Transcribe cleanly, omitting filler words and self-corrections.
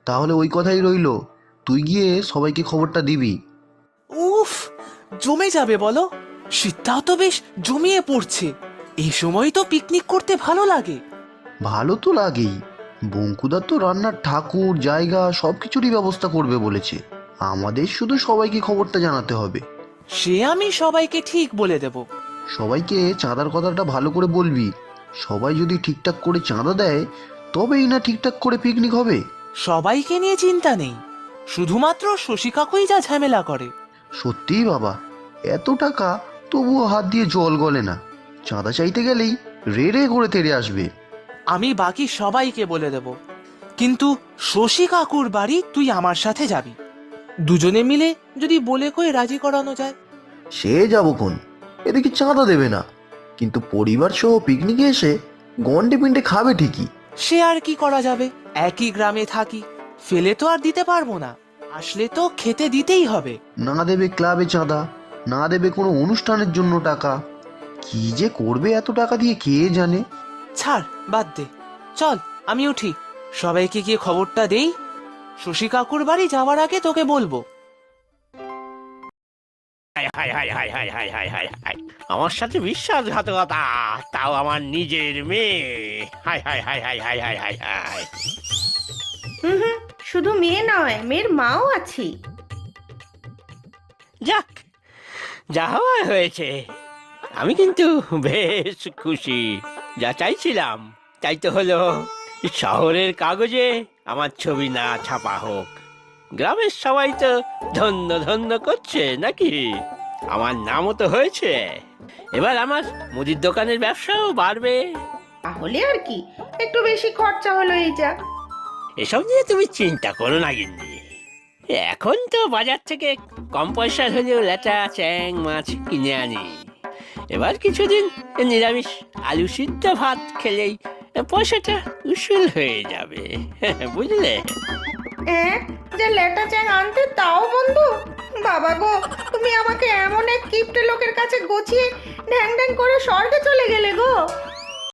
তাহলে ওই কথাই রইলো, তুই গিয়ে সবাইকে খবরটা দিবি। উফ, জমে যাবে বলো। শীতটাও তো বেশ জমিয়ে পড়ছে। এই সময় তো পিকনিক করতে ভালো লাগে। ভালো তো লাগেই। বঙ্কুদা তো রান্নার ঠাকুর জায়গা সব কিছুরই ব্যবস্থা করবে বলেছে। আমাদের শুধু সবাইকে খবরটা জানাতে হবে। সে আমি সবাইকে ঠিক বলে দেব। সবাইকে চাঁদার কথাটা ভালো করে বলবি। সবাই যদি ঠিকঠাক করে চাঁদা দেয় তবেই না ঠিকঠাক করে পিকনিক হবে। সবাইকে নিয়ে চিন্তা নেই, শুধুমাত্র শশী কাকুই যা ঝামেলা করে। সত্যিই বাবা, এত টাকা তবুও হাত দিয়ে জল গলে না। চাঁদা চাইতে গেলেই রে রে করে তেড়ে আসবে। আমি বাকি সবাইকে বলে দেব, কিন্তু শশী কাকুর বাড়ি তুই আমার সাথে যাবি। দুজনে মিলে যদি বলে কয়ে রাজি করানো যায়। সে যাবো কোন, এদিকে চাঁদা দেবে না, কিন্তু পরিবার সহ পিকনিকে এসে গন্ডে পিন্ডে খাবে ঠিকই। সে আর কি করা যাবে, একই গ্রামে থাকি, ফেলে তো আর দিতে পারবো না। আসলে তো খেতে দিতেই হবে। না দেবে ক্লাবে চাঁদা, না দেবে কোনো অনুষ্ঠানের জন্য টাকা। কি যে করবে এত টাকা দিয়ে কে জানে। ছাড়, বাদ দে। চল, আমি উঠি, সবাইকে গিয়ে খবরটা দেই। শশী কাকুর বাড়ি যাওয়ার আগে তোকে বলবো। হায় হায় হায় হায় হায় হায় হায় হায় হায়, আমার সাথে বিশ্বাসঘাতকতা, তাও আমার নিজের মেয়ে। হায় হায় হায় হায় হায় হায় হায় হায়। হুম হুম, শুধু মেয়ে নয়, মেয়ের মাও আছি। যাক, যা হওয়ার হয়েছে। আমি কিন্তু বেশ খুশি। যা চাইছিলাম তাই তো হলো। শহরের কাগজে আমার ছবি না ছাপা হোক, গ্রামের সবাই তো ধন্য ধন্য করছে নাকি। আমার নামও তো হয়েছে। এবার আমার মুদির দোকানের ব্যবসাও বাড়বে। তাহলে আর কি, একটু বেশি খরচা হলো এই যা। এসব নিয়ে তুমি চিন্তা করো না গিন্নি। এখন তো বাজার থেকে কম পয়সার হলেও ল্যাটা চ্যাং মাছ কিনে আনি। এবার কিছুদিন নিরামিষ আলু সিদ্ধ ভাত খেলেই পয়সাটা উসুল হয়ে যাবে, বুঝলে। যে লেটা চ্যাং আনতে তাও বন্ধু। বাবা গো, তুমি আমাকে এমন এক কিপটে লোকের কাছে গছিয়ে ঢ্যাং ঢ্যাং করে স্বর্গে চলে গেলে গো।